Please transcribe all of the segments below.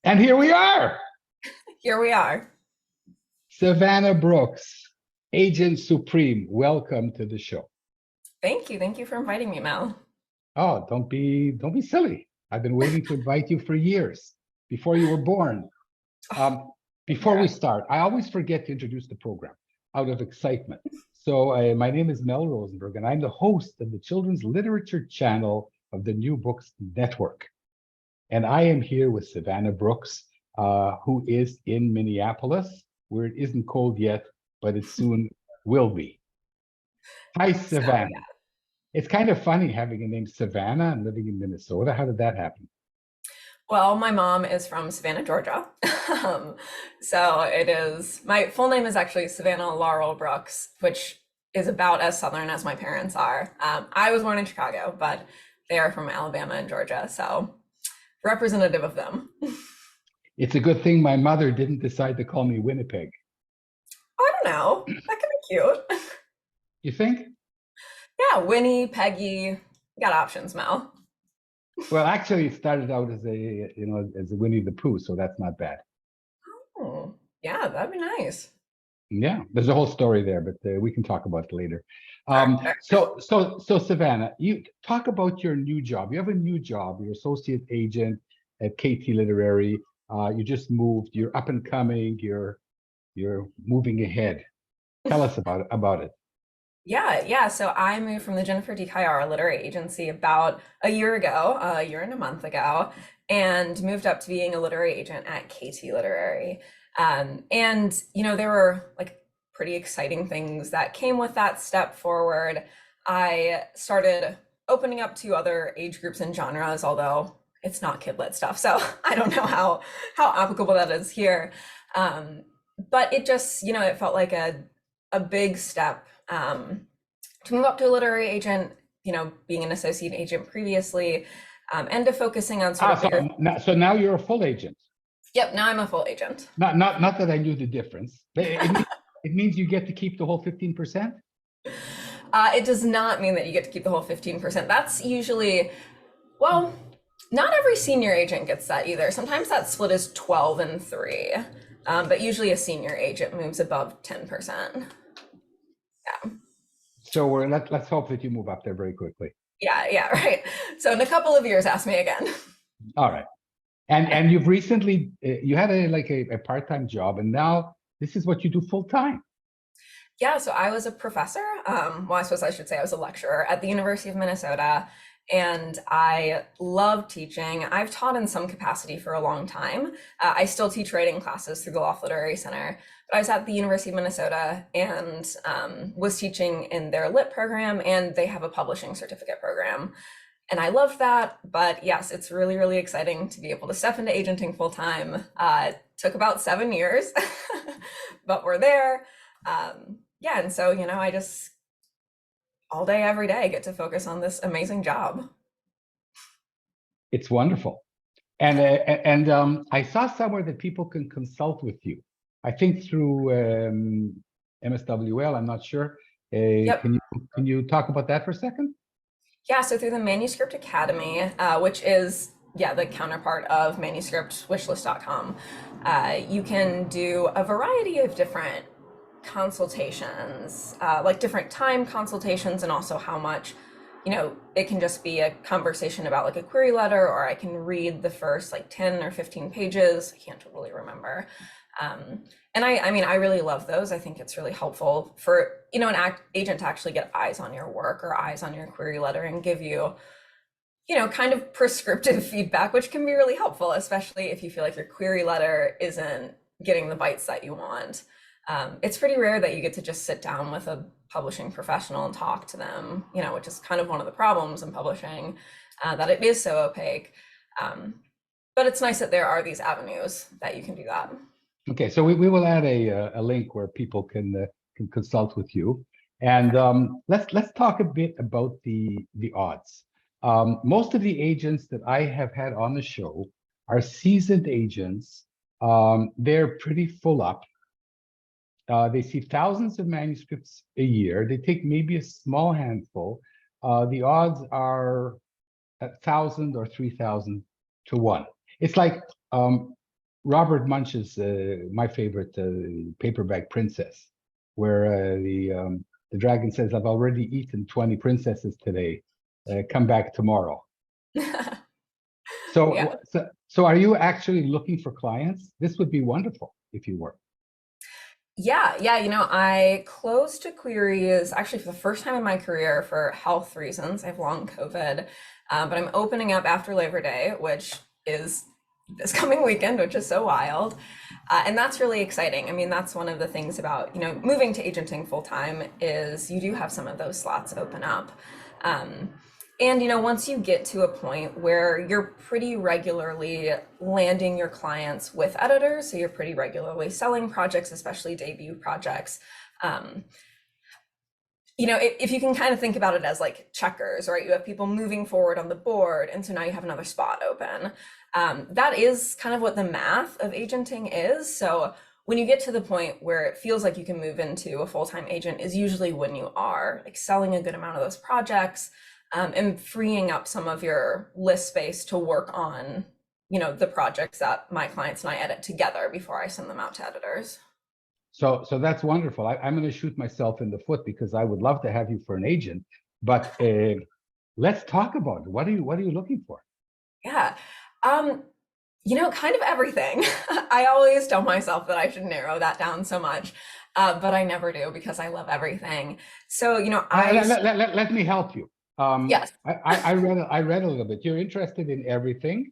And here we are, Here we are. Savannah Brooks, Agent Supreme. Welcome to the show. Thank you. Thank you for inviting me, Mel. Oh, don't be silly. I've been waiting to invite you for years, before you were born. Before we start, I always forget to introduce the program out of excitement. So my name is Mel Rosenberg, and I'm the host of the Children's Literature channel of the New Books Network. And I am here with Savannah Brooks, who is in Minneapolis, where it isn't cold yet, but it soon will be. Hi, Savannah. So, yeah. It's kind of funny having a name Savannah and living in Minnesota. How did that happen? Well, my mom is from Savannah, Georgia. So it is, my full name is actually Savannah Laurel Brooks, which is about as Southern as my parents are. I was born in Chicago, but they are from Alabama and Georgia, so representative of them. It's a good thing my mother didn't decide to call me Winnipeg. I don't know. That could be cute. You think? Yeah, Winnie, Peggy, got options, Mel. Well, actually, it started out as a Winnie the Pooh, so that's not bad. Oh, yeah, that'd be nice. Yeah, there's a whole story there, but we can talk about it later. Sure. So Savannah, you talk about your new job. You have a new job. You're associate agent at KT Literary. You just moved. You're up and coming. You're moving ahead. Tell us about it. Yeah. So I moved from the Jennifer De Chiara literary agency about a year ago, a year and a month ago, and moved up to being a literary agent at KT Literary. And there were like pretty exciting things that came with that step forward. I started opening up to other age groups and genres, although it's not kid lit stuff, so I don't know how applicable that is here. But it just, it felt like a big step to move up to a literary agent, being an associate agent previously, and to focusing on sort of bigger. So now you're a full agent. Yep, now I'm a full agent. Not that I knew the difference. It means you get to keep the whole 15%? It does not mean that you get to keep the whole 15%. That's usually, well, not every senior agent gets that either. Sometimes that split is 12 and 3, but usually a senior agent moves above 10%. Yeah. So let's hope that you move up there very quickly. Yeah, right. So in a couple of years, ask me again. All right. And you've recently you had a part-time job, and now this is what you do full-time. Yeah, so I was a professor. Well, I suppose I should say I was a lecturer at the University of Minnesota, and I love teaching. I've taught in some capacity for a long time. I still teach writing classes through the Loft Literary Center, but I was at the University of Minnesota and was teaching in their lit program, and they have a publishing certificate program. And I loved that, but yes, it's really, really exciting to be able to step into agenting full time. Took about 7 years, but we're there. Yeah, and so, I just all day, every day get to focus on this amazing job. It's wonderful. And I saw somewhere that people can consult with you. I think through MSWL, I'm not sure. Yep. Can you talk about that for a second? Yeah, so through the Manuscript Academy, which is, the counterpart of manuscriptwishlist.com, you can do a variety of different consultations, like different time consultations, and also how much, it can just be a conversation about like a query letter, or I can read the first like 10 or 15 pages. I can't totally remember. And I really love those. I think it's really helpful for, an agent to actually get eyes on your work or eyes on your query letter and give you, kind of prescriptive feedback, which can be really helpful, especially if you feel like your query letter isn't getting the bites that you want. It's pretty rare that you get to just sit down with a publishing professional and talk to them, which is kind of one of the problems in publishing, that it is so opaque. But it's nice that there are these avenues that you can do that. Okay, so we will add a link where people can consult with you, and let's talk a bit about the odds. Most of the agents that I have had on the show are seasoned agents. They're pretty full up. They see thousands of manuscripts a year. They take maybe a small handful. The odds are 1,000 or 3,000 to 1. It's like Robert Munch's my favorite paperback Princess, where the dragon says, "I've already eaten 20 princesses today. Come back tomorrow." Yeah. So are you actually looking for clients? This would be wonderful if you were. Yeah, I closed to queries actually for the first time in my career for health reasons. I have long COVID, but I'm opening up after Labor Day, which is this coming weekend, which is so wild. And that's really exciting. I mean, that's one of the things about, moving to agenting full time is you do have some of those slots open up. Um, and once you get to a point where you're pretty regularly landing your clients with editors, so you're pretty regularly selling projects, especially debut projects, if you can kind of think about it as like checkers, right? You have people moving forward on the board, and so now you have another spot open. That is kind of what the math of agenting is. So when you get to the point where it feels like you can move into a full-time agent is usually when you are like selling a good amount of those projects, and freeing up some of your list space to work on, the projects that my clients and I edit together before I send them out to editors. So that's wonderful. I'm going to shoot myself in the foot because I would love to have you for an agent, but let's talk about it. What are you looking for? Yeah. Kind of everything. I always tell myself that I should narrow that down so much, but I never do because I love everything. So, let me help you. Yes. I read a little bit. You're interested in everything.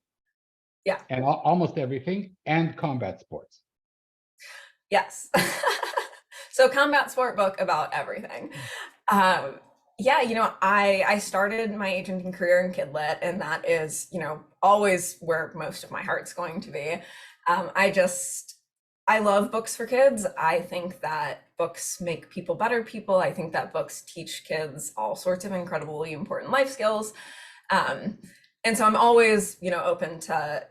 Yeah. And almost everything, and combat sports. Yes. So combat sport book about everything. I started my agenting career in Kidlit, and that is, always where most of my heart's going to be. I love books for kids. I think that books make people better people. I think that books teach kids all sorts of incredibly important life skills. And so I'm always, open to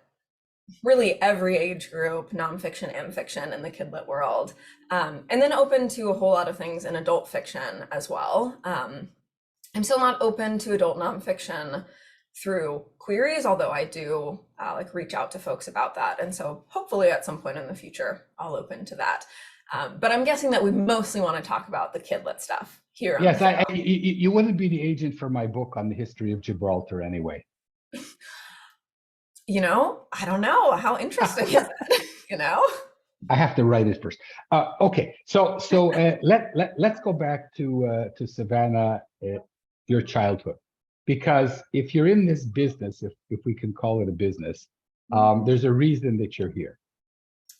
really every age group, nonfiction and fiction in the kidlit world. And then open to a whole lot of things in adult fiction as well. I'm still not open to adult nonfiction through queries, although I do reach out to folks about that. And so hopefully at some point in the future, I'll open to that. But I'm guessing that we mostly want to talk about the kidlit stuff here. Yes, you wouldn't be the agent for my book on the history of Gibraltar anyway. I don't know. How interesting is it? I have to write it first. Okay, so let's go back to Savannah, your childhood, because if you're in this business, if we can call it a business, there's a reason that you're here.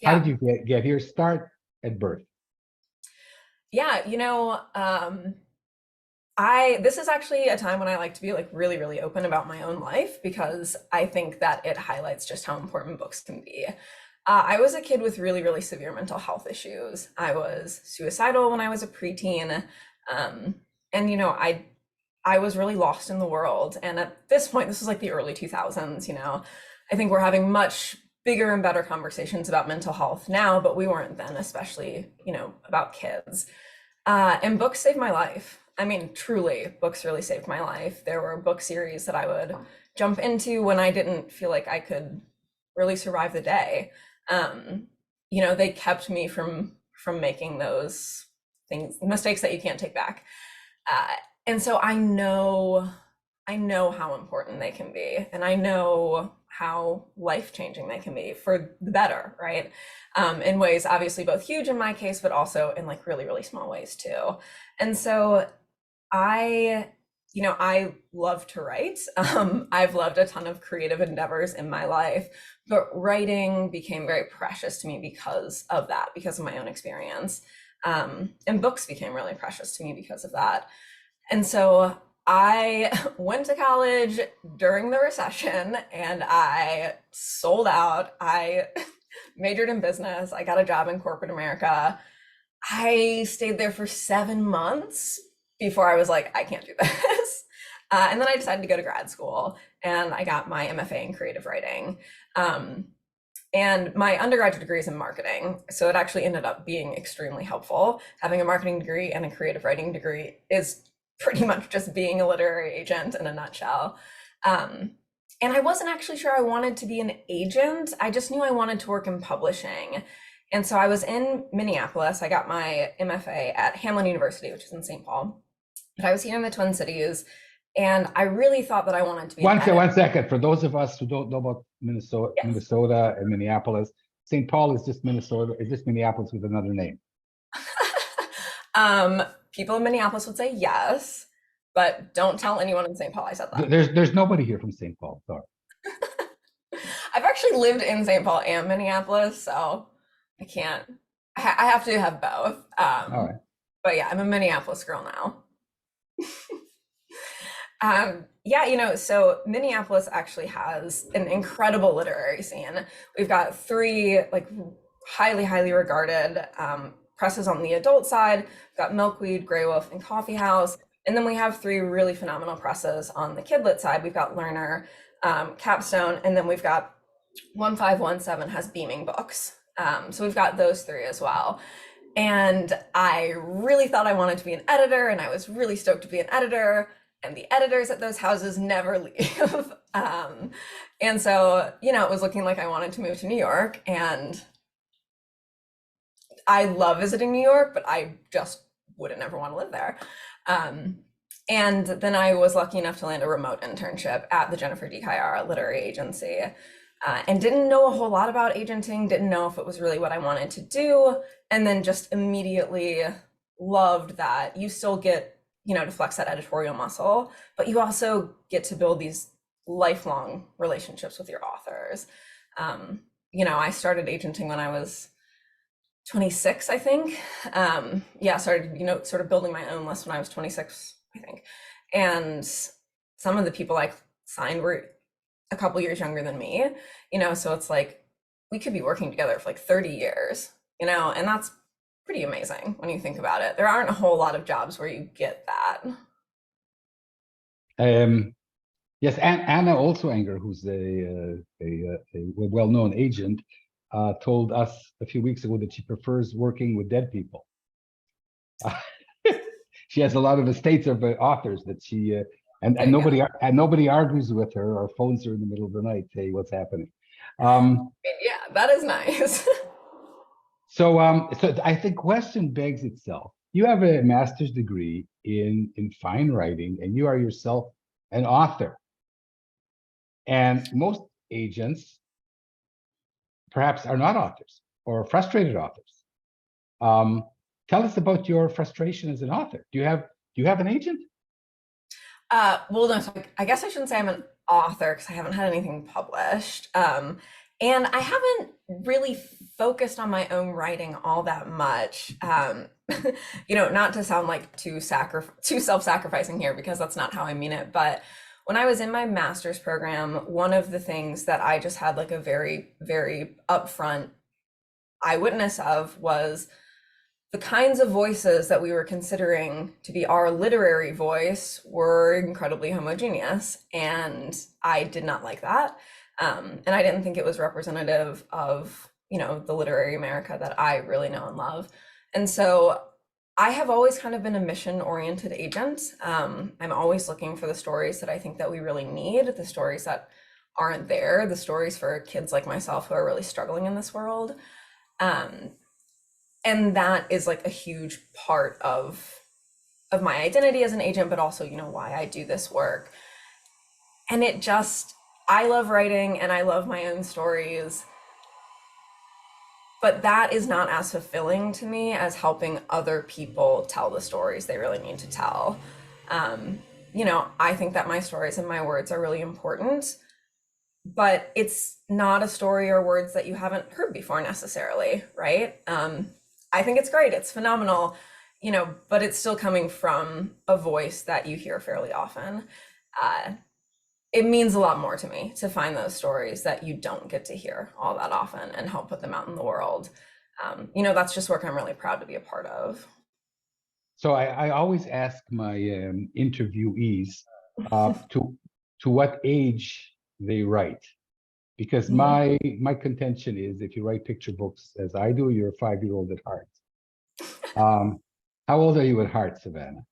Yeah. How did you get here? Start at birth. Yeah, this is actually a time when I like to be really, really open about my own life because I think that it highlights just how important books can be. I was a kid with really, really severe mental health issues. I was suicidal when I was a preteen. And, I was really lost in the world. And at this point, this was like the early 2000s, I think we're having much bigger and better conversations about mental health now, but we weren't then, especially, about kids. And books saved my life. I mean, truly, books really saved my life. There were book series that I would jump into when I didn't feel like I could really survive the day. They kept me from making those mistakes that you can't take back. And so I know how important they can be, and I know how life-changing they can be for the better, right? In ways obviously both huge in my case, but also in really, really small ways too. And so I love to write. I've loved a ton of creative endeavors in my life, but writing became very precious to me because of that, because of my own experience. And books became really precious to me because of that. And so I went to college during the recession and I sold out. I majored in business. I got a job in corporate America. I stayed there for 7 months before I was like, I can't do this. And then I decided to go to grad school and I got my MFA in creative writing. And my undergraduate degree is in marketing. So it actually ended up being extremely helpful. Having a marketing degree and a creative writing degree is pretty much just being a literary agent in a nutshell. And I wasn't actually sure I wanted to be an agent. I just knew I wanted to work in publishing. And so I was in Minneapolis. I got my MFA at Hamline University, which is in St. Paul. But I was here in the Twin Cities, and I really thought that I wanted to be an editor. 1 second. For those of us who don't know about Minnesota, Yes. Minnesota and Minneapolis, St. Paul is just Minnesota. It's just Minneapolis with another name. People in Minneapolis would say yes, but don't tell anyone in St. Paul I said that. There's nobody here from St. Paul. Sorry. I've actually lived in St. Paul and Minneapolis, so I can't. I have to have both. All right. But yeah, I'm a Minneapolis girl now. Yeah, so Minneapolis actually has an incredible literary scene. We've got 3 like highly regarded presses on the adult side. We've got Milkweed, Grey Wolf, and Coffee House. And then we have 3 really phenomenal presses on the kidlit side. We've got Learner, Capstone, and then we've got 1517 has Beaming Books. So we've got those 3 as well. And I really thought I wanted to be an editor, and I was really stoked to be an editor, and the editors at those houses never leave. And so, it was looking like I wanted to move to New York, and I love visiting New York, but I just wouldn't ever want to live there. And then I was lucky enough to land a remote internship at the Jennifer De Chiara literary agency, and didn't know a whole lot about agenting, didn't know if it was really what I wanted to do, and then just immediately loved that you still get, to flex that editorial muscle, but you also get to build these lifelong relationships with your authors. I started agenting when I was 26, I think. Started, sort of building my own list when I was 26, I think. And some of the people I signed were a couple years younger than me, so it's like we could be working together for like 30 years, and that's pretty amazing when you think about it. There aren't a whole lot of jobs where you get that. Yes, Anna also Anger, who's a well-known agent, told us a few weeks ago that she prefers working with dead people. She has a lot of estates of authors that she and nobody argues with her or phones her in the middle of the night, hey, what's happening? Yeah, that is nice. So I think question begs itself. You have a master's degree in fine writing, and you are yourself an author. And most agents perhaps are not authors or frustrated authors. Tell us about your frustration as an author. Do you have an agent? Well, no, so I guess I shouldn't say I'm an author because I haven't had anything published. And I haven't really focused on my own writing all that much. Not to sound like too self-sacrificing here, because that's not how I mean it. But when I was in my master's program, one of the things that I just had like a very, very upfront eyewitness of was the kinds of voices that we were considering to be our literary voice were incredibly homogeneous. And I did not like that. And I didn't think it was representative of, the literary America that I really know and love. And so I have always kind of been a mission-oriented agent. I'm always looking for the stories that I think that we really need, the stories that aren't there, the stories for kids like myself who are really struggling in this world. And that is like a huge part of my identity as an agent, but also, why I do this work. And I love writing and I love my own stories, but that is not as fulfilling to me as helping other people tell the stories they really need to tell. I think that my stories and my words are really important, but it's not a story or words that you haven't heard before necessarily, right? I think it's great, it's phenomenal, but it's still coming from a voice that you hear fairly often. It means a lot more to me to find those stories that you don't get to hear all that often and help put them out in the world. That's just work I'm really proud to be a part of. So I always ask my interviewees to what age they write, because my contention is if you write picture books as I do, you're a 5-year-old at heart. How old are you at heart, Savannah?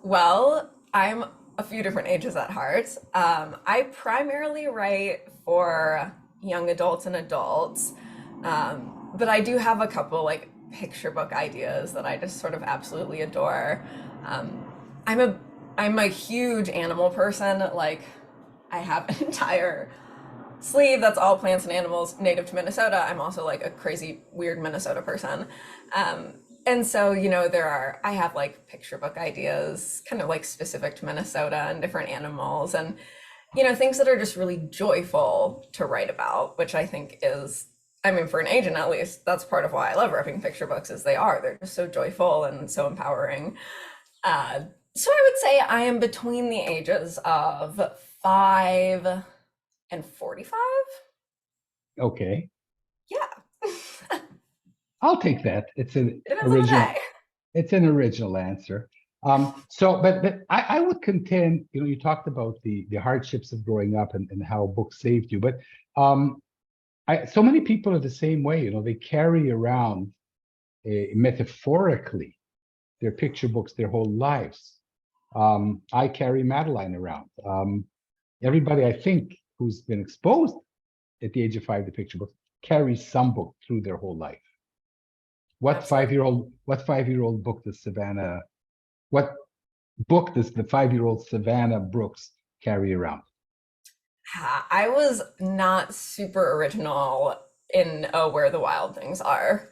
Well, I'm a few different ages at heart. I primarily write for young adults and adults, but I do have a couple like picture book ideas that I just sort of absolutely adore. Um, I'm a I'm a huge animal person. Like I have an entire sleeve that's all plants and animals native to Minnesota. I'm also like a crazy weird Minnesota person. Um, and so, I have like picture book ideas kind of like specific to Minnesota and different animals and, things that are just really joyful to write about, which I think is, I mean, for an agent at least, that's part of why I love writing picture books is they're just so joyful and so empowering. So I would say I am between the ages of 5 and 45. Okay, Yeah. I'll take that. It's an Depends on the original. day. It's an original answer. But I would contend, you talked about the hardships of growing up and how books saved you, but so many people are the same way. They carry around metaphorically their picture books their whole lives. I carry Madeline around. Everybody I think who's been exposed at the age of 5 to picture books carries some book through their whole life. What Absolutely. five-year-old book does what book does the 5-year-old Savannah Brooks carry around? I was not super original in Where the Wild Things Are.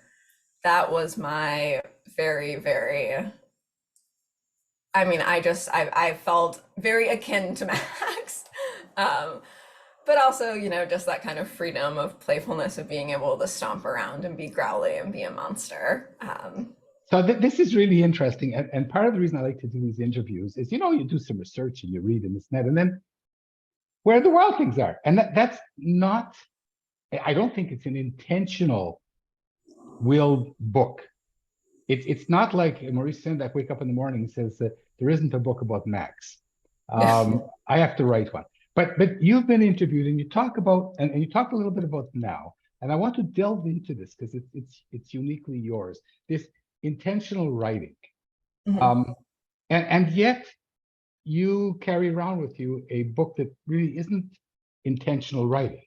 That was my very, very, I mean, I felt very akin to Max. Um, but also, just that kind of freedom of playfulness of being able to stomp around and be growly and be a monster. So this is really interesting. And part of the reason I like to do these interviews is, you do some research and you read in this net, and then Where the Wild Things Are. And that's not, I don't think it's an intentional willed book. It's not like Maurice Sendak wake up in the morning and says, there isn't a book about Max. I have to write one. But you've been interviewed and you talk about, and you talk a little bit about now, and I want to delve into this because it's uniquely yours, this intentional writing. Mhm. And yet you carry around with you a book that really isn't intentional writing.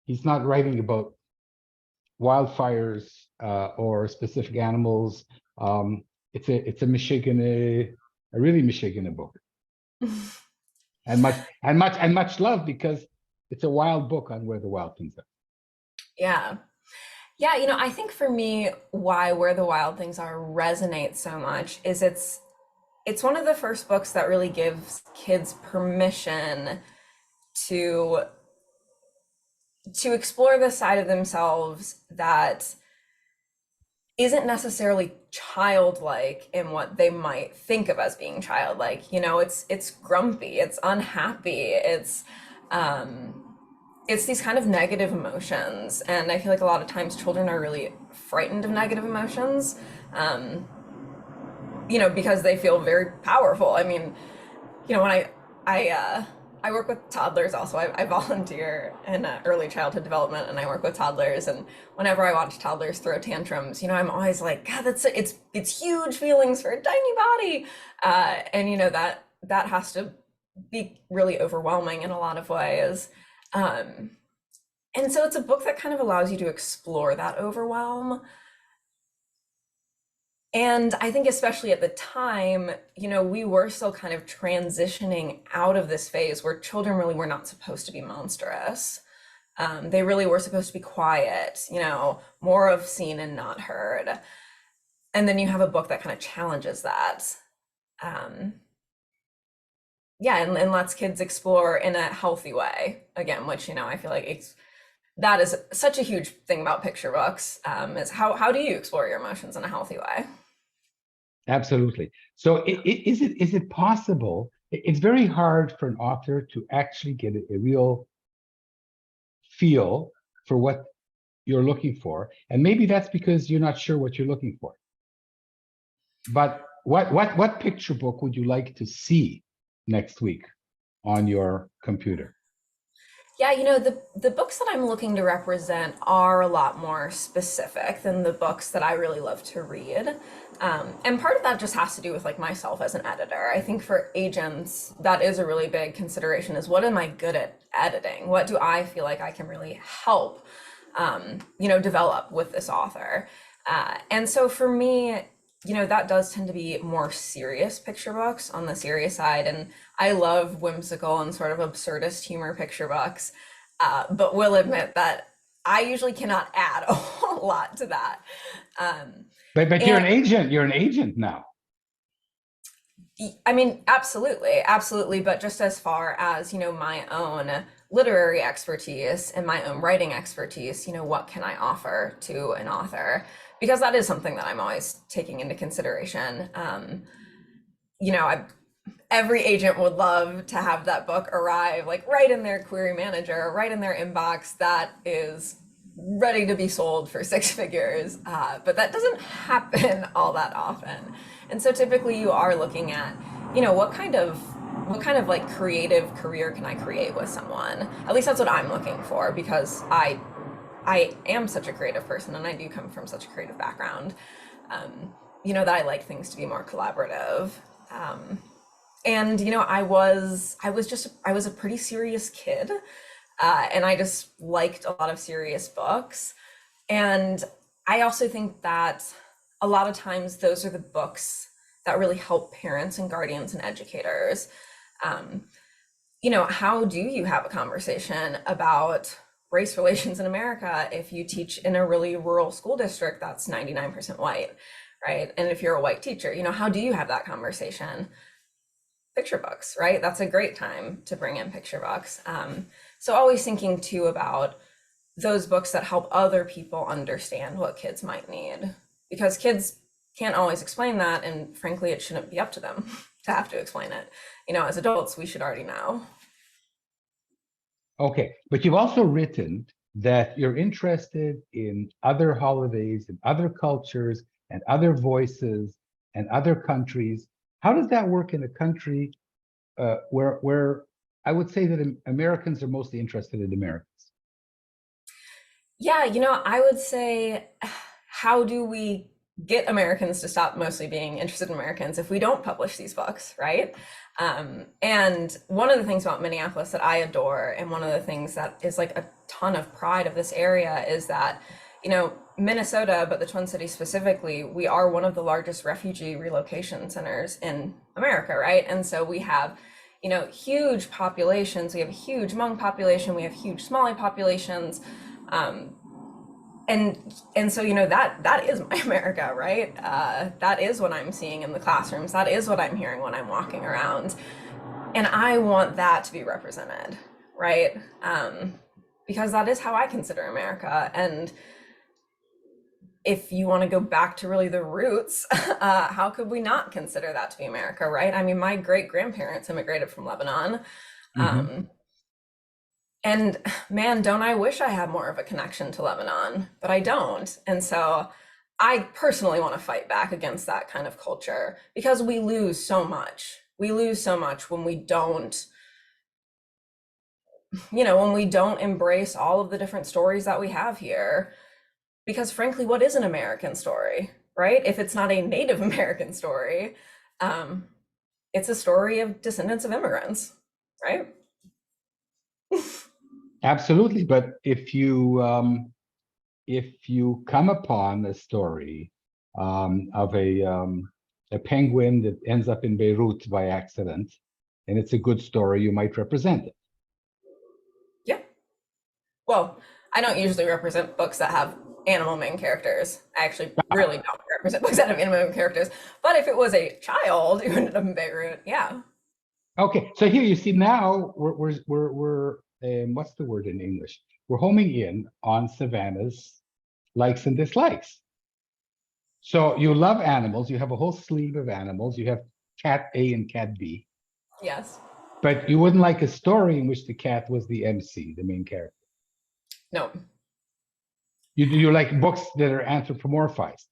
He's not writing about wildfires or specific animals. It's a Michigan, a really Michigan book, and much love because it's a wild book on where the wild things are. Yeah. Yeah, I think for me, why Where the Wild Things Are resonates so much is it's one of the first books that really gives kids permission to explore the side of themselves that isn't necessarily childlike in what they might think of as being childlike. It's grumpy, it's unhappy, it's these kind of negative emotions, and I feel like a lot of times children are really frightened of negative emotions, because they feel very powerful. I mean, when I I work with toddlers also. I volunteer in early childhood development, and I work with toddlers. And whenever I watch toddlers throw tantrums, I'm always like, God, it's huge feelings for a tiny body, and that has to be really overwhelming in a lot of ways. Um, and so it's a book that kind of allows you to explore that overwhelm. And I think especially at the time, we were still kind of transitioning out of this phase where children really were not supposed to be monstrous. They really were supposed to be quiet, more of seen and not heard. And then you have a book that kind of challenges that. Um, yeah, and lets kids explore in a healthy way again, which, I feel like that is such a huge thing about picture books, is how do you explore your emotions in a healthy way? Absolutely. So is it possible? It's very hard for an author to actually get a real feel for what you're looking for, and maybe that's because you're not sure what you're looking for. But what picture book would you like to see next week on your computer? Yeah, the books that I'm looking to represent are a lot more specific than the books that I really love to read. And part of that just has to do with like myself as an editor. I think for agents, that is a really big consideration is what am I good at editing? What do I feel like I can really help, develop with this author? And so for me, that does tend to be more serious picture books on the serious side. And I love whimsical and sort of absurdist humor picture books, but will admit that I usually cannot add a whole lot to that. But you're an agent. You're an agent now. I mean, absolutely. But just as far as, my own literary expertise and my own writing expertise, what can I offer to an author? Because that is something that I'm always taking into consideration. Every agent would love to have that book arrive like right in their query manager, right in their inbox that is ready to be sold for six figures. But that doesn't happen all that often. And so typically you are looking at, what kind of like creative career can I create with someone? At least that's what I'm looking for, because I am such a creative person and I do come from such a creative background, that I like things to be more collaborative. And I was a pretty serious kid, and I just liked a lot of serious books. And I also think that a lot of times those are the books that really help parents and guardians and educators. How do you have a conversation about race relations in America if you teach in a really rural school district that's 99% white, right? And if you're a white teacher, how do you have that conversation? Picture books, right? That's a great time to bring in picture books. So always thinking too about those books that help other people understand what kids might need, because kids can't always explain that. And frankly, it shouldn't be up to them to have to explain it. As adults, we should already know. Okay, but you've also written that you're interested in other holidays and other cultures and other voices and other countries. How does that work in a country where I would say that Americans are mostly interested in Americans? Yeah, I would say, how do we get Americans to stop mostly being interested in Americans if we don't publish these books, right? And one of the things about Minneapolis that I adore, and one of the things that is like a ton of pride of this area, is that, Minnesota, but the Twin Cities specifically, we are one of the largest refugee relocation centers in America, right? And so we have, huge populations. We have a huge Hmong population. We have huge Somali populations. And so, that is my America, right? That is what I'm seeing in the classrooms. That is what I'm hearing when I'm walking around. And I want that to be represented, right? Because that is how I consider America. And if you want to go back to really the roots, how could we not consider that to be America, right? I mean, my great-grandparents immigrated from Lebanon. Mm-hmm. And man, don't I wish I had more of a connection to Lebanon, but I don't. And so I personally want to fight back against that kind of culture, because we lose so much. We lose so much when we don't, embrace all of the different stories that we have here. Because frankly, what is an American story, right? If it's not a Native American story, it's a story of descendants of immigrants, right? Absolutely, but if you come upon a story of a penguin that ends up in Beirut by accident, and it's a good story, you might represent it. Yeah. Well, I don't usually represent books that have animal main characters. I actually really don't represent books that have animal main characters. But if it was a child who ended up in Beirut, yeah. Okay, so here you see now we're what's the word in English? We're homing in on Savannah's likes and dislikes. So you love animals. You have a whole sleeve of animals. You have cat A and cat B. Yes. But you wouldn't like a story in which the cat was the MC, the main character. No. You like books that are anthropomorphized.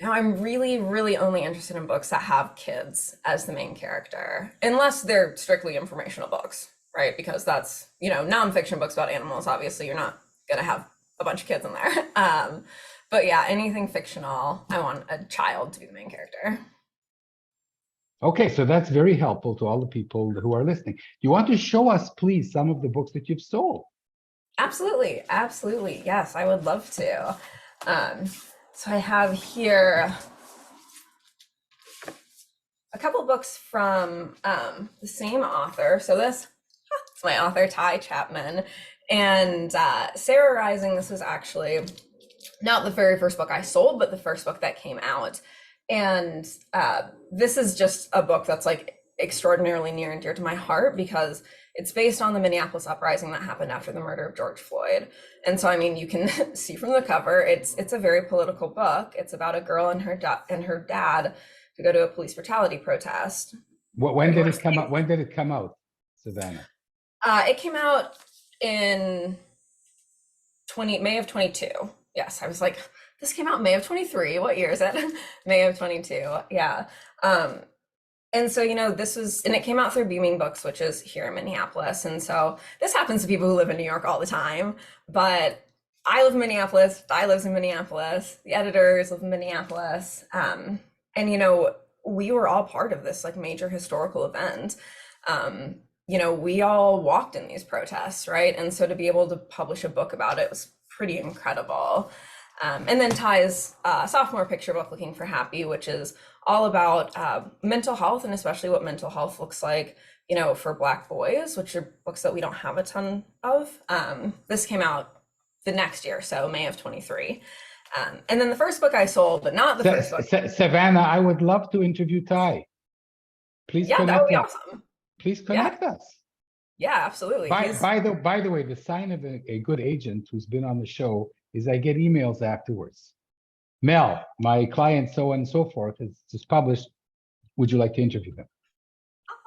Now, I'm really, really only interested in books that have kids as the main character, unless they're strictly informational books, right? Because that's, nonfiction books about animals, obviously you're not going to have a bunch of kids in there. But yeah, anything fictional, I want a child to be the main character. Okay, so that's very helpful to all the people who are listening. You want to show us, please, some of the books that you've sold? Absolutely, absolutely. Yes, I would love to. Um, so I have here a couple books from the same author. So this is my author, Ty Chapman. And Sarah Rising, this was actually not the very first book I sold, but the first book that came out. And this is just a book that's like extraordinarily near and dear to my heart because it's based on the Minneapolis uprising that happened after the murder of George Floyd. And so, I mean, you can see from the cover, it's a very political book. It's about a girl and her dad who go to a police brutality protest. When did it come out? When did it come out, Savannah? It came out in May of 22. Yes, I was like, this came out May of 23. What year is it? May of 22. Yeah. And so, and it came out through Beaming Books, which is here in Minneapolis. And so this happens to people who live in New York all the time. But I live in Minneapolis. Di lives in Minneapolis. The editors live in Minneapolis. And, we were all part of this like major historical event. We all walked in these protests, right? And so to be able to publish a book about it was pretty incredible. And then Ty's sophomore picture book, Looking for Happy, which is all about mental health and especially what mental health looks like, for Black boys, which are books that we don't have a ton of. This came out the next year, so May of 23. And then the first book I sold, but not the first book. Savannah, I would love to interview Ty. Please Yeah, that would be us. awesome. Please connect us. Yeah, absolutely. By the way, the sign of a good agent who's been on the show is I get emails afterwards. Mel, my client, so on and so forth, has just published. Would you like to interview them?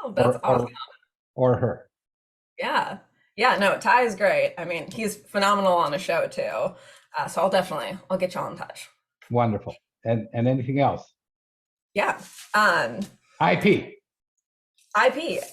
Oh, that's awesome. Or her. Yeah. Yeah, no, Ty is great. I mean, he's phenomenal on the show too. So I'll get y'all in touch. Wonderful. And anything else? Yeah. IP.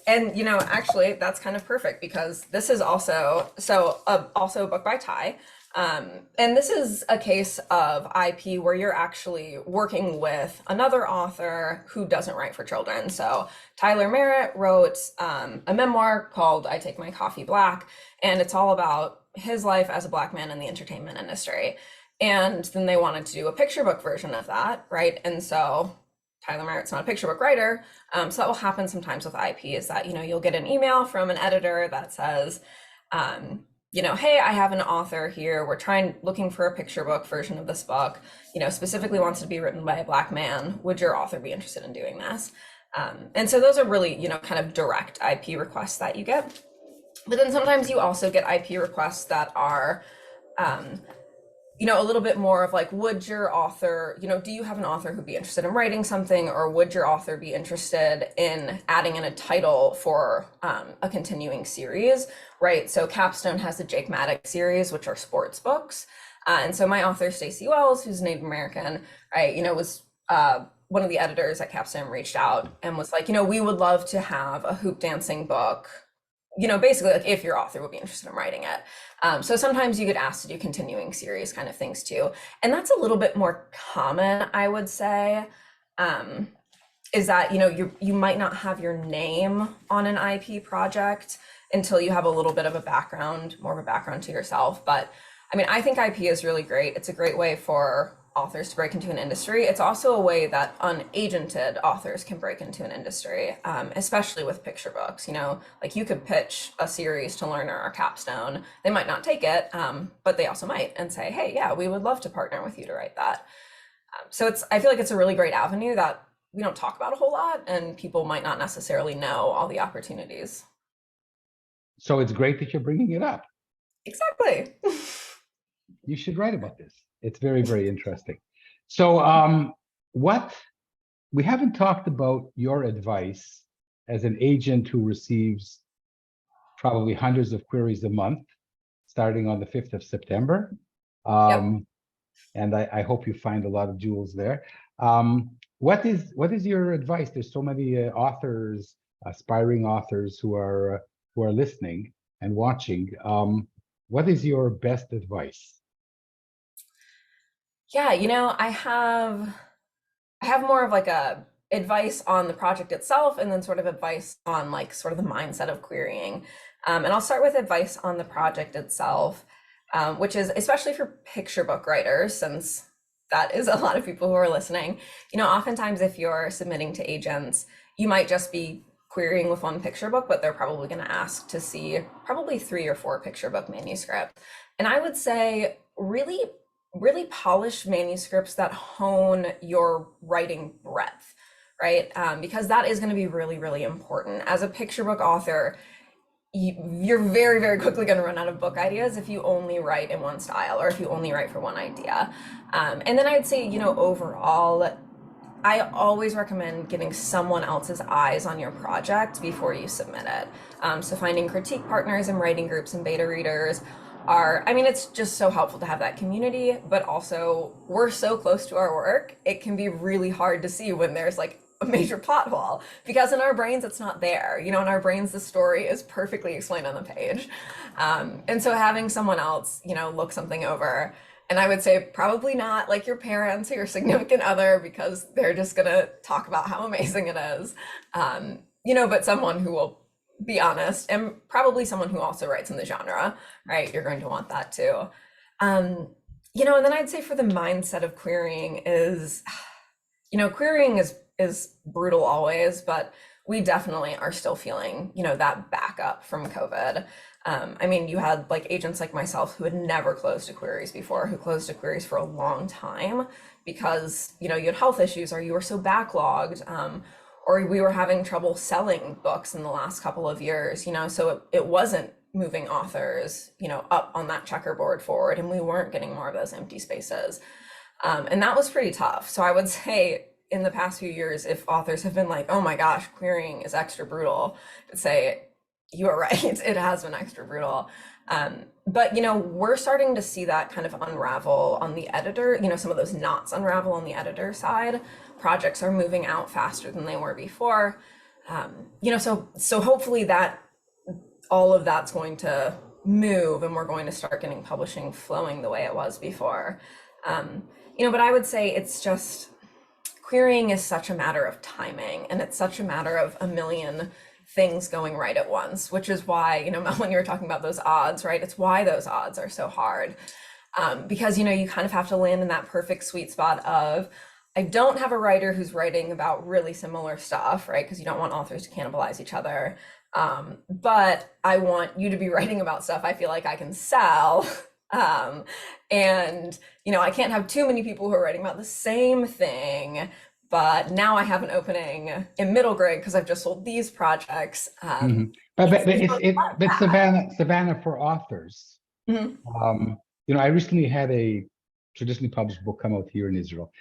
And actually that's kind of perfect because this is also a book by Ty. And this is a case of IP where you're actually working with another author who doesn't write for children. So Tyler Merritt wrote a memoir called I Take My Coffee Black, and it's all about his life as a Black man in the entertainment industry. And then they wanted to do a picture book version of that, right? And so Tyler Merritt's not a picture book writer. So that will happen sometimes with IP is that, you'll get an email from an editor that says, hey, I have an author here. We're looking for a picture book version of this book, specifically wants to be written by a Black man. Would your author be interested in doing this? And so those are really, kind of direct IP requests that you get. But then sometimes you also get IP requests that are, a little bit more of like, would your author, do you have an author who'd be interested in writing something, or would your author be interested in adding in a title for a continuing series, right? So Capstone has the Jake Maddox series, which are sports books. And so my author, Stacey Wells, who's Native American, right, was one of the editors at Capstone reached out and was like, we would love to have a hoop dancing book, basically like if your author would be interested in writing it. So sometimes you get asked to do continuing series kind of things too. And that's a little bit more common, I would say, is that, you might not have your name on an IP project until you have a little bit of a background, more of a background to yourself. But I mean, I think IP is really great. It's a great way for authors to break into an industry. It's also a way that unagented authors can break into an industry, especially with picture books. Like you could pitch a series to Learner or Capstone. They might not take it, but they also might and say, hey, yeah, we would love to partner with you to write that. So I feel like it's a really great avenue that we don't talk about a whole lot, and people might not necessarily know all the opportunities. So it's great that you're bringing it up. Exactly. You should write about this. It's very, very interesting. So we haven't talked about your advice as an agent who receives probably hundreds of queries a month, starting on the 5th of September. Yep. And I hope you find a lot of jewels there. What is your advice? There's so many authors, aspiring authors who are listening and watching. What is your best advice? Yeah, I have more of like a advice on the project itself and then sort of advice on like sort of the mindset of querying. And I'll start with advice on the project itself, which is especially for picture book writers, since that is a lot of people who are listening. Oftentimes if you're submitting to agents, you might just be querying with one picture book, but they're probably going to ask to see probably 3 or 4 picture book manuscripts. And I would say really polished manuscripts that hone your writing breadth, right? Because that is going to be really, really important. As a picture book author, you're very, very quickly going to run out of book ideas if you only write in one style or if you only write for one idea. And then I'd say, overall, I always recommend getting someone else's eyes on your project before you submit it. So finding critique partners and writing groups and beta readers it's just so helpful to have that community, but also we're so close to our work, it can be really hard to see when there's like a major plot hole because in our brains it's not there. In our brains the story is perfectly explained on the page. And so having someone else, look something over, and I would say probably not like your parents or your significant other because they're just gonna talk about how amazing it is. But someone who will be honest and probably someone who also writes in the genre, right? You're going to want that too. And then I'd say for the mindset of querying is, querying is brutal always, but we definitely are still feeling, that backup from COVID. You had like agents like myself who had never closed to queries before, who closed to queries for a long time because, you had health issues or you were so backlogged, or we were having trouble selling books in the last couple of years, so it wasn't moving authors, up on that checkerboard forward, and we weren't getting more of those empty spaces. And that was pretty tough. So I would say in the past few years, if authors have been like, oh my gosh, querying is extra brutal, I'd say you are right, it has been extra brutal. But we're starting to see that kind of unravel on the editor, some of those knots unravel on the editor side. Projects are moving out faster than they were before. So hopefully that all of that's going to move and we're going to start getting publishing flowing the way it was before. But I would say it's just querying is such a matter of timing, and it's such a matter of a million things going right at once, which is why, when you were talking about those odds, right? It's why those odds are so hard. Because, you kind of have to land in that perfect sweet spot of, I don't have a writer who's writing about really similar stuff, right? Because you don't want authors to cannibalize each other. But I want you to be writing about stuff I feel like I can sell. And, I can't have too many people who are writing about the same thing. But now I have an opening in middle grade because I've just sold these projects. But Savannah, for authors, Mhm. I recently had a traditionally published book come out here in Israel,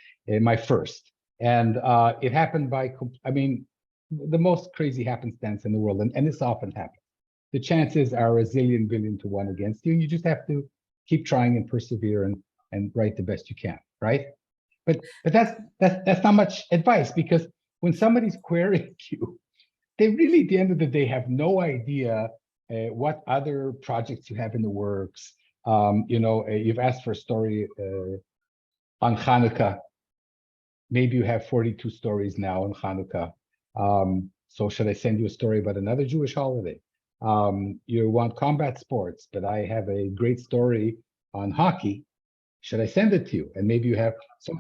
my first, and it happened the most crazy happenstance in the world, and this often happens. The chances are a zillion billion to one against you, and you just have to keep trying and persevere and write the best you can, right? But that's not much advice, because when somebody's querying you, they really, at the end of the day, have no idea what other projects you have in the works. You've asked for a story on Hanukkah. Maybe you have 42 stories now on Hanukkah. So should I send you a story about another Jewish holiday? You want combat sports, but I have a great story on hockey. Should I send it to you? And maybe you have, so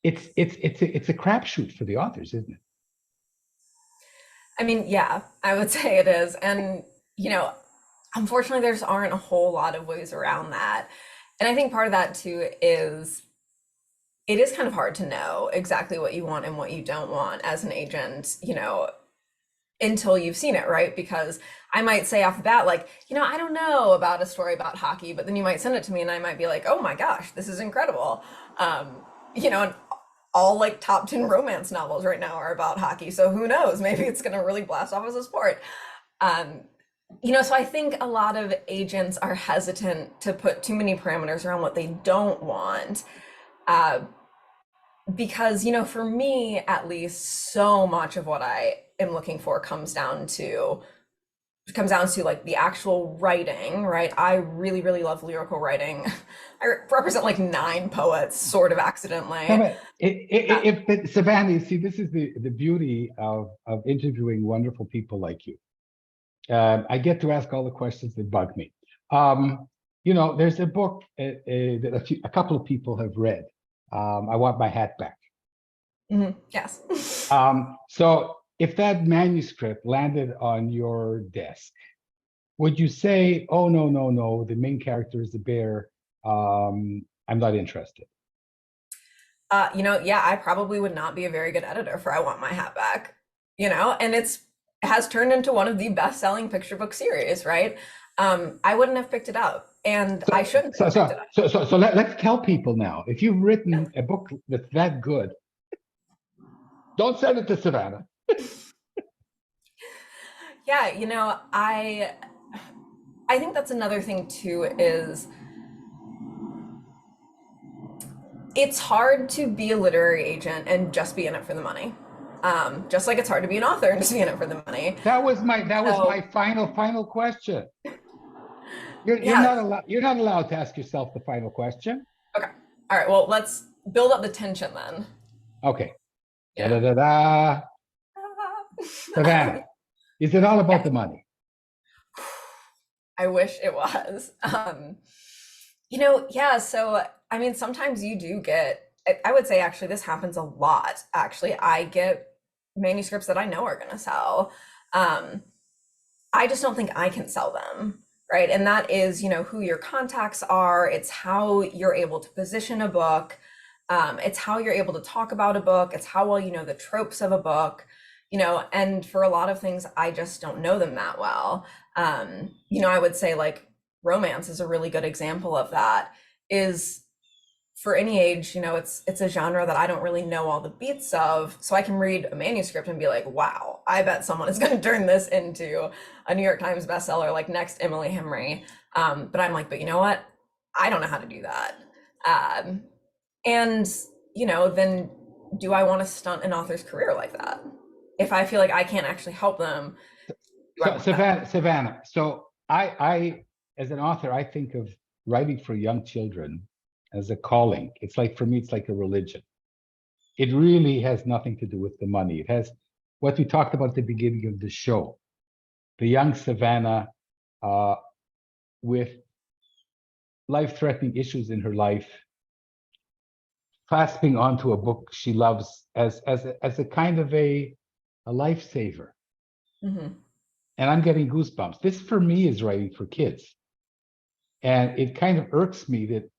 it's a crapshoot for the authors, isn't it? Yeah, I would say it is. And, unfortunately, there just aren't a whole lot of ways around that. And I think part of that too is it is kind of hard to know exactly what you want and what you don't want as an agent, until you've seen it, right? Because I might say off the bat, like, I don't know about a story about hockey, but then you might send it to me and I might be like, oh my gosh, this is incredible. And all like top 10 romance novels right now are about hockey. So who knows, maybe it's going to really blast off as a sport. So I think a lot of agents are hesitant to put too many parameters around what they don't want. Because, for me, at least, so much of what I am looking for comes down to comes down to like the actual writing, right? I really, really love lyrical writing. I represent like 9 poets, sort of No, accidentally. but Savannah, you see, this is the beauty of interviewing wonderful people like you. I get to ask all the questions that bug me. There's a book that a couple of people have read. I Want My Hat Back. Yes. So if that manuscript landed on your desk, would you say, "Oh no, no, no, the main character is a bear. I'm not interested." Yeah, I probably would not be a very good editor for I Want My Hat Back, and it has turned into one of the best-selling picture book series, right? I wouldn't have picked it up, and I shouldn't So have picked so it up. so so, so let's tell people now. If you've written a book that's that good, don't send it to Savannah. Yeah, I think that's another thing too is it's hard to be a literary agent and just be in it for the money. Just like it's hard to be an author and just be in it for the money. That was my So final question. You're yeah, not allowed to ask yourself the final question. okay. All right, well, let's build up the tension then. Okay. Da Yeah. da da da. Savannah, is it all about Yeah, the money? I wish it was. Yeah, so I mean, sometimes you do get, I would say actually this happens a lot. Actually, I get manuscripts that I know are going to sell. Um, I just don't think I can sell them, right? And that is, who your contacts are. It's how you're able to position a book. It's how you're able to talk about a book. It's how well you know the tropes of a book, and for a lot of things, I just don't know them that well. I would say like romance is a really good example of that. Is for any age, it's a genre that I don't really know all the beats of. So I can read a manuscript and be like, wow, I bet someone is going to turn this into a New York Times bestseller, like next Emily Henry. But I'm like, but you know what? I don't know how to do that. Um, and, then do I want to stunt an author's career like that? If I feel like I can't actually help them, do I So want that? Savannah. So as an author, I think of writing for young children as a calling. It's like for me, it's like a religion. It really has nothing to do with the money. It has what we talked about at the beginning of the show. The young Savannah uh, with life-threatening issues in her life, clasping onto a book she loves as a kind of a lifesaver. Hmm. And I'm getting goosebumps. This for me is writing for kids. And it kind of irks me that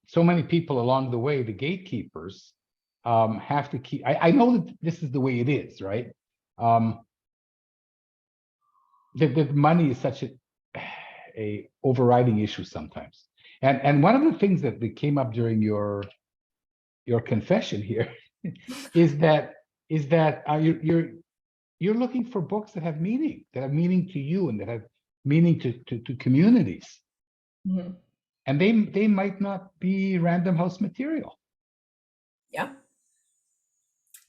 so many people along the way, the gatekeepers, have to keep. I know that this is the way it is, right? Um, that money is such a overriding issue sometimes. And one of the things that came up during your confession here is that you're looking for books that have meaning to you and that have meaning to communities. Hmm. And they might not be Random House material. Yeah.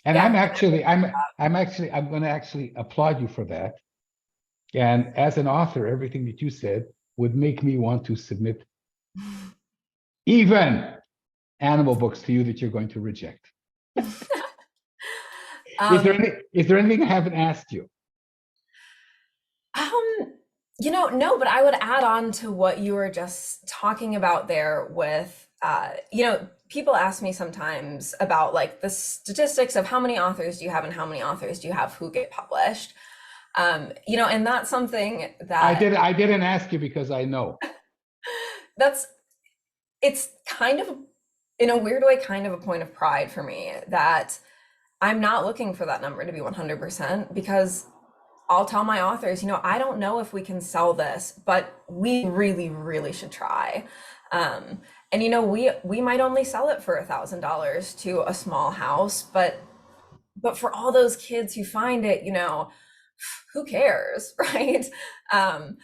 And Yeah. I'm going to actually applaud you for that. And as an author, everything that you said would make me want to submit even animal books to you that you're going to reject. um, Is there anything I haven't asked you? Um, no, but I would add on to what you were just talking about there with, people ask me sometimes about like the statistics of how many authors do you have and how many authors do you have who get published. And that's something that I didn't ask you because I know. that's, it's kind of, in a weird way, kind of a point of pride for me that I'm not looking for that number to be 100% because I'll tell my authors, I don't know if we can sell this, but we really, really should try. And we might only sell it for $1,000 to a small house, but for all those kids who find it, who cares, right? Um,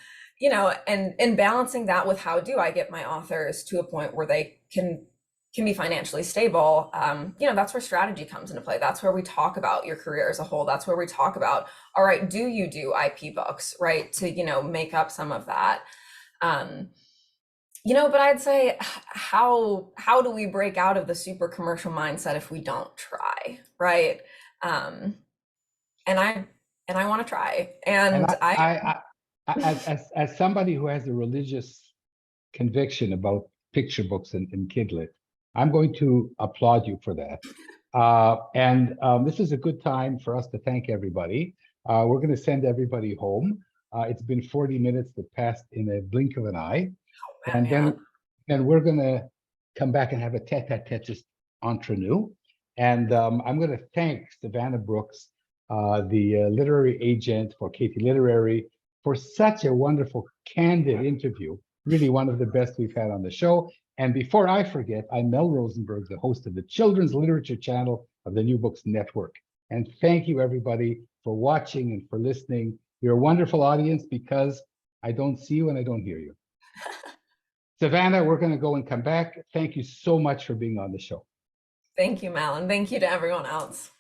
and balancing that with how do I get my authors to a point where they can can be financially stable, that's where strategy comes into play. That's where we talk about your career as a whole. That's where we talk about, all right, do you do IP books, right? To, make up some of that. But I'd say how do we break out of the super commercial mindset if we don't try, right? And I want to try. And as somebody who has a religious conviction about picture books and Kidlit, I'm going to applaud you for that. This is a good time for us to thank everybody. We're going to send everybody home. It's been 40 minutes that passed in a blink of an eye. And then we're going to come back and have a tete-a-tete just entre nous. And I'm going to thank Savannah Brooks, the literary agent for Katie Literary, for such a wonderful, candid interview. Really one of the best we've had on the show. And before I forget, I'm Mel Rosenberg, the host of the Children's Literature Channel of the New Books Network. And thank you, everybody, for watching and for listening. You're a wonderful audience because I don't see you and I don't hear you. Savannah, we're going to go and come back. Thank you so much for being on the show. Thank you, Mal, and thank you to everyone else.